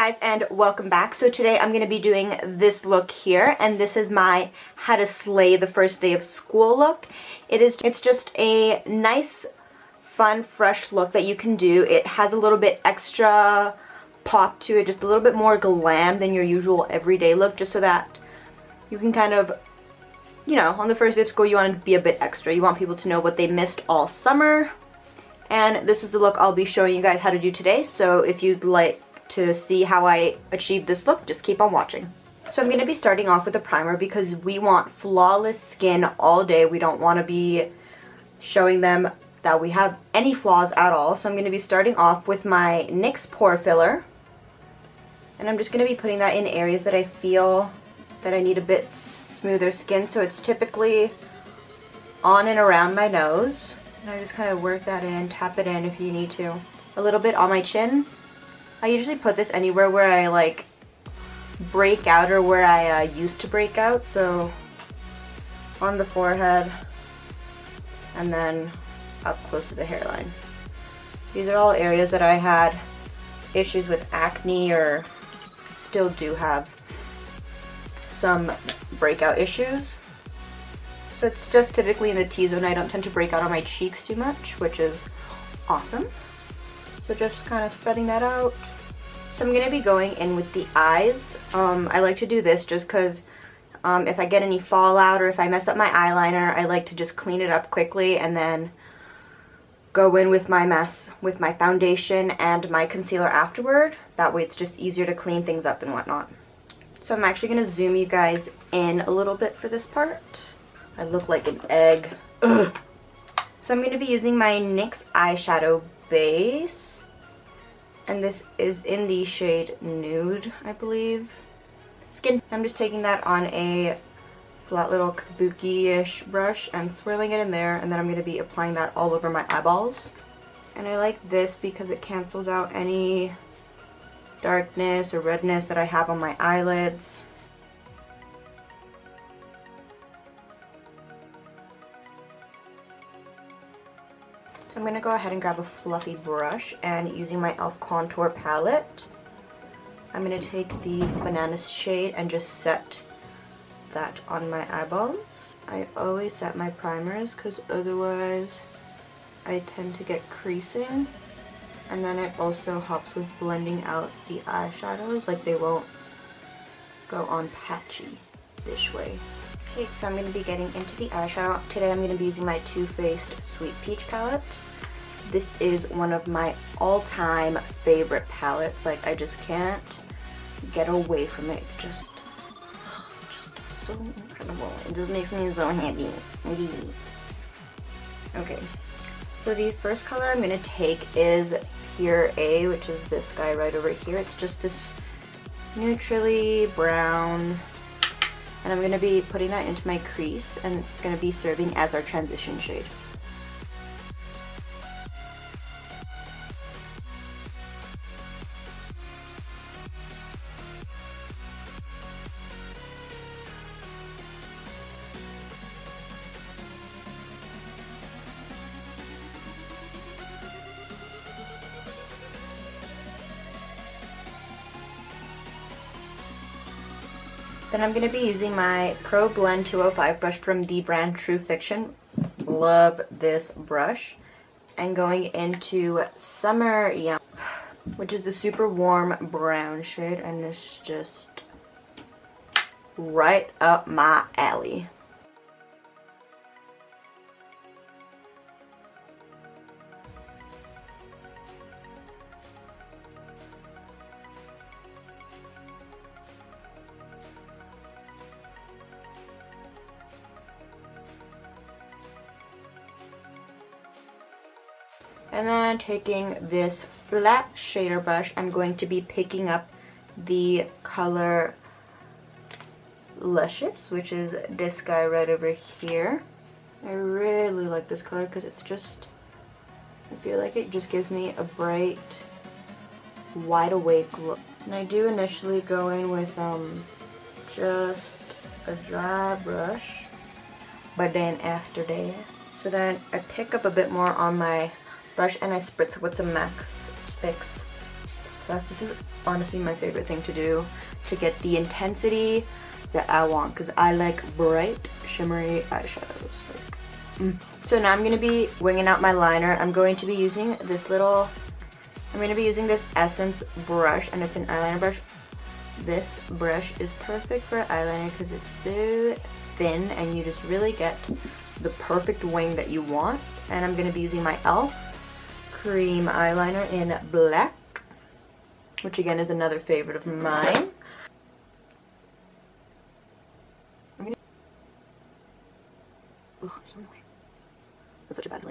guys, and welcome back. So today I'm going to be doing this look here, and this is my how to slay the first day of school look. It's just a nice, fun, fresh look that you can do. It has a little bit extra pop to it, just a little bit more glam than your usual everyday look, just so that you can kind of, you know, on the first day of school you want to be a bit extra. You want people to know what they missed all summer. And this is the look I'll be showing you guys how to do today. So if you'd like to see how I achieved this look, just keep on watching. So I'm going to be starting off with a primer because we want flawless skin all day. We don't want to be showing them that we have any flaws at all. So I'm going to be starting off with my NYX Pore Filler. And I'm just going to be putting that in areas that I feel that I need a bit smoother skin. So it's typically on and around my nose. And I just kind of work that in, tap it in if you need to. A little bit on my chin. I usually put this anywhere where I like break out or where I used to break out. So on the forehead and then up close to the hairline. These are all areas that I had issues with acne or still do have some breakout issues. So it's just typically in the T-zone. I don't tend to break out on my cheeks too much, which is awesome. So just kind of spreading that out. So I'm going to be going in with the eyes. I like to do this just because if I get any fallout or if I mess up my eyeliner, I like to just clean it up quickly and then go in with my mess with my foundation and my concealer afterward. That way it's just easier to clean things up and whatnot. So I'm actually going to zoom you guys in a little bit for this part. I look like an egg. Ugh. So I'm going to be using my NYX eyeshadow base. And this is in the shade Nude, I believe. Skin. I'm just taking that on a flat little kabuki-ish brush and swirling it in there. And then I'm going to be applying that all over my eyeballs. And I like this because it cancels out any darkness or redness that I have on my eyelids. So I'm going to go ahead and grab a fluffy brush, and using my e.l.f. contour palette, I'm going to take the banana shade and just set that on my eyeballs. I always set my primers because otherwise I tend to get creasing, and then it also helps with blending out the eyeshadows, like they won't go on patchy this way. Okay, so I'm going to be getting into the eyeshadow. Today I'm going to be using my Too Faced Sweet Peach palette. This is one of my all-time favorite palettes. Like, I just can't get away from it. It's just so incredible. It just makes me so happy. Okay, so the first color I'm going to take is Pure A, which is this guy right over here. It's just this neutrally brown. And I'm going to be putting that into my crease, and it's going to be serving as our transition shade. Then I'm going to be using my Pro Blend 205 brush from the brand True Fiction. Love this brush. And going into Summer Yum, which is the super warm brown shade, and it's just right up my alley. And then taking this flat shader brush, I'm going to be picking up the color Luscious, which is this guy right over here. I really like this color because it's just, I feel like it just gives me a bright, wide awake look. And I do initially go in with just a dry brush, but then after that, so then I pick up a bit more on my brush and I spritz with some Max Fix Plus, this is honestly my favorite thing to do to get the intensity that I want, because I like bright, shimmery eyeshadows. So now I'm going to be winging out my liner. I'm going to be using this Essence brush, and it's an eyeliner brush. This brush is perfect for eyeliner because it's so thin and you just really get the perfect wing that you want. And I'm going to be using my e.l.f. cream eyeliner in black, which again is another favorite of mine. That's such a bad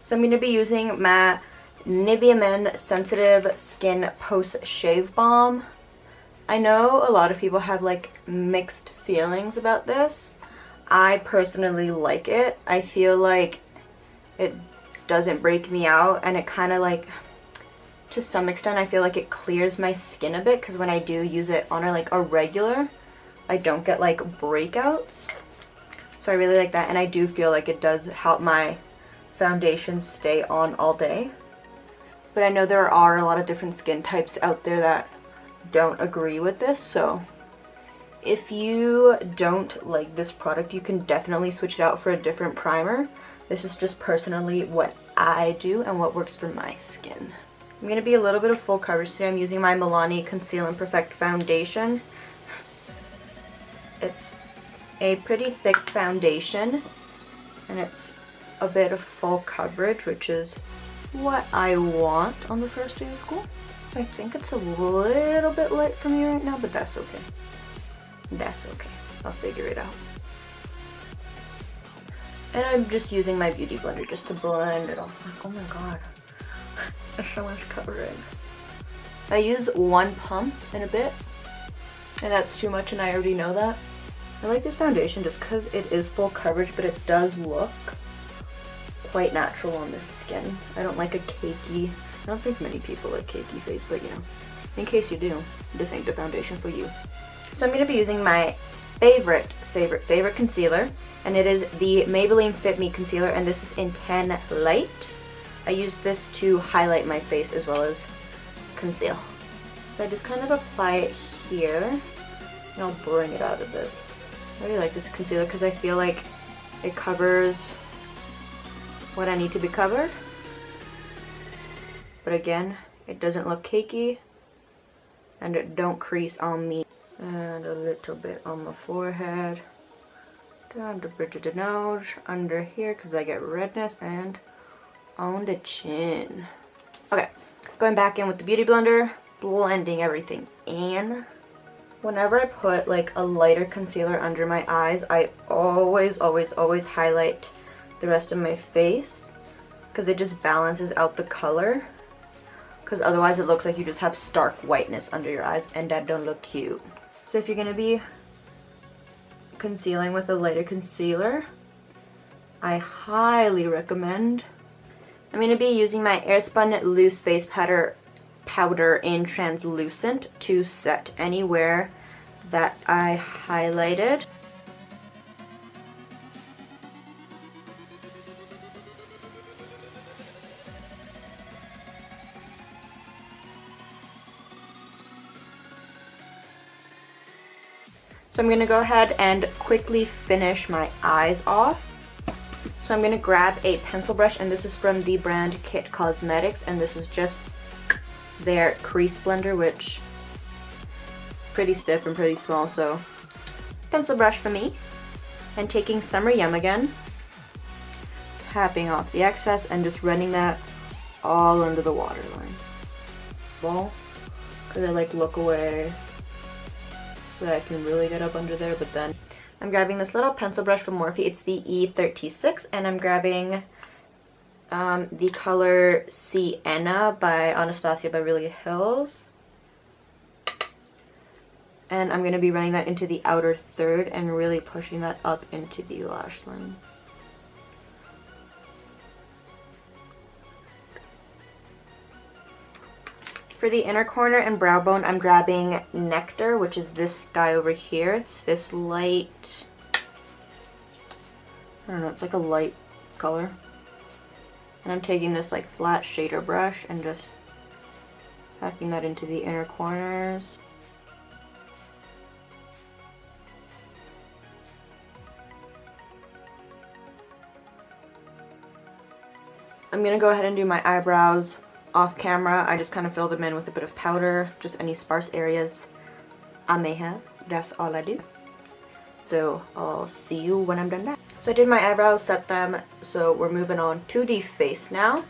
So I'm going to be using my Nivea Men Sensitive Skin Post Shave Balm. I know a lot of people have like mixed feelings about this. I personally like it. I feel like it doesn't break me out, and it kind of like, to some extent, I feel like it clears my skin a bit, because when I do use it on a regular, I don't get like breakouts. So I really like that, and I do feel like it does help my foundation stay on all day. But I know there are a lot of different skin types out there that don't agree with this, so if you don't like this product, you can definitely switch it out for a different primer. This is just personally what I do and what works for my skin. I'm going to be a little bit of full coverage today. I'm using my Milani Conceal and Perfect Foundation. It's a pretty thick foundation, and it's a bit of full coverage, which is what I want on the first day of school. I think it's a little bit light for me right now, but that's okay. That's okay. I'll figure it out. And I'm just using my beauty blender just to blend it off. Like, oh my god. There's so much covering. I use one pump in a bit, and that's too much, and I already know that. I like this foundation just because it is full coverage, but it does look quite natural on the skin. I don't like a cakey, I don't think many people like cakey face, but you know, in case you do, this ain't the foundation for you. So I'm going to be using my favorite concealer, and it is the Maybelline Fit Me Concealer, and this is in 10 Light. I use this to highlight my face as well as conceal. So I just kind of apply it here, and I'll bring it out a bit. I really like this concealer because I feel like it covers what I need to be covered. But again, it doesn't look cakey, and it don't crease on me. And a little bit on the forehead, down the bridge of the nose, under here because I get redness, and on the chin. Okay, going back in with the beauty blender, blending everything in. Whenever I put like a lighter concealer under my eyes, I always highlight the rest of my face because it just balances out the color. Because otherwise it looks like you just have stark whiteness under your eyes, and that don't look cute. So if you're going to be concealing with a lighter concealer, I highly recommend. I'm going to be using my Airspun Loose Face Powder in Translucent to set anywhere that I highlighted. So I'm going to go ahead and quickly finish my eyes off. So I'm going to grab a pencil brush, and this is from the brand Kit Cosmetics, and this is just their crease blender, which is pretty stiff and pretty small, so pencil brush for me. And taking Summer Yum again, tapping off the excess and just running that all under the waterline. Well, because I like look away so that I can really get up under there, but then I'm grabbing this little pencil brush from Morphe. It's the E36, and I'm grabbing the color Sienna by Anastasia Beverly Hills. And I'm going to be running that into the outer third and really pushing that up into the lash line. For the inner corner and brow bone, I'm grabbing Nectar, which is this guy over here. It's this light, I don't know, it's like a light color. And I'm taking this like flat shader brush and just packing that into the inner corners. I'm gonna go ahead and do my eyebrows off camera. I just kind of fill them in with a bit of powder, just any sparse areas I may have. That's all I do. So I'll see you when I'm done that. So I did my eyebrows, set them, so we're moving on to the face now.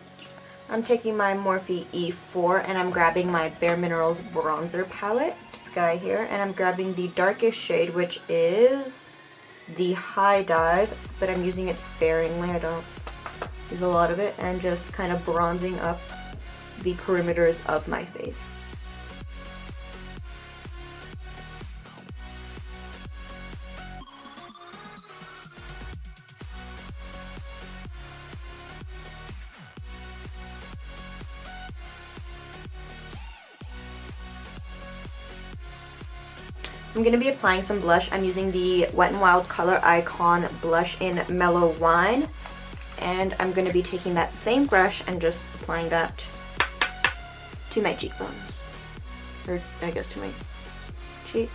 I'm taking my Morphe E4 and I'm grabbing my Bare Minerals bronzer palette, this guy here, and I'm grabbing the darkest shade, which is the High Dive, but I'm using it sparingly. I don't use a lot of it, and just kind of bronzing up the perimeters of my face. I'm going to be applying some blush. I'm using the Wet n Wild Color Icon blush in Mellow Wine. And I'm going to be taking that same brush and just applying that to my cheekbones. Or I guess to my cheeks.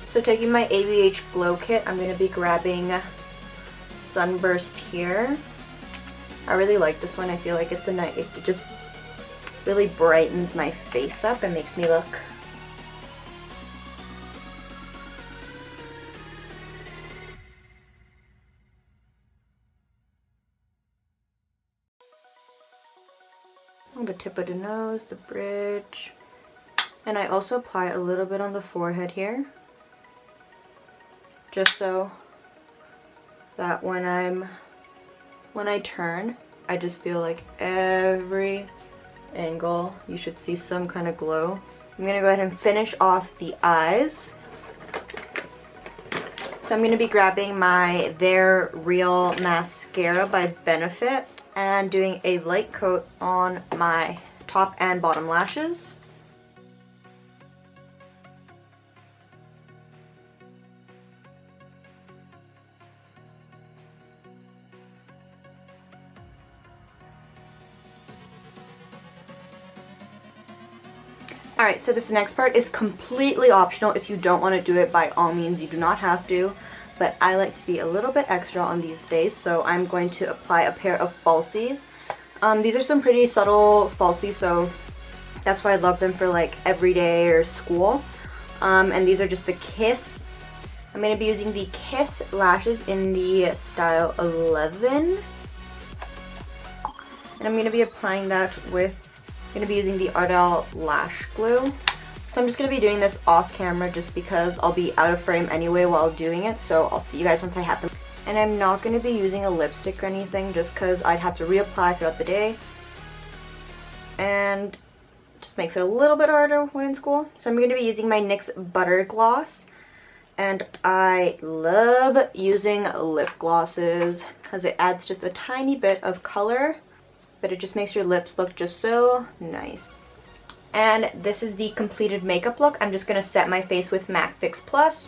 So taking my ABH Glow Kit, I'm going to be grabbing Sunburst here. I really like this one. I feel like it's a nice, it just really brightens my face up and makes me look on the tip of the nose, the bridge, and I also apply a little bit on the forehead here, just so that when I turn, I just feel like every angle you should see some kind of glow. I'm gonna go ahead and finish off the eyes. So I'm gonna be grabbing my They're Real mascara by Benefit and doing a light coat on my top and bottom lashes. Alright, so this next part is completely optional. If you don't want to do it, by all means, you do not have to. But I like to be a little bit extra on these days, so I'm going to apply a pair of falsies. These are some pretty subtle falsies, so that's why I love them for like everyday or school. And these are just the Kiss. I'm going to be using the Kiss lashes in the style 11. And I'm going to be applying that with, I'm going to be using the Ardell Lash Glue. So I'm just going to be doing this off camera just because I'll be out of frame anyway while doing it. So I'll see you guys once I have them. And I'm not going to be using a lipstick or anything just because I'd have to reapply throughout the day. And it just makes it a little bit harder when in school. So I'm going to be using my NYX Butter Gloss. And I love using lip glosses because it adds just a tiny bit of color, but it just makes your lips look just so nice. And this is the completed makeup look. I'm just going to set my face with MAC Fix Plus.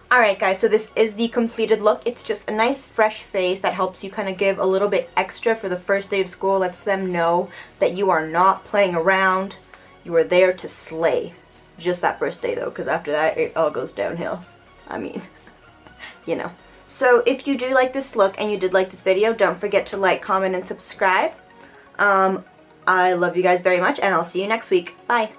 Alright guys, so this is the completed look. It's just a nice fresh face that helps you kind of give a little bit extra for the first day of school. Lets them know that you are not playing around. You are there to slay. Just that first day though, because after that it all goes downhill. I mean, you know. So if you do like this look and you did like this video, don't forget to like, comment, and subscribe. I love you guys very much, and I'll see you next week. Bye.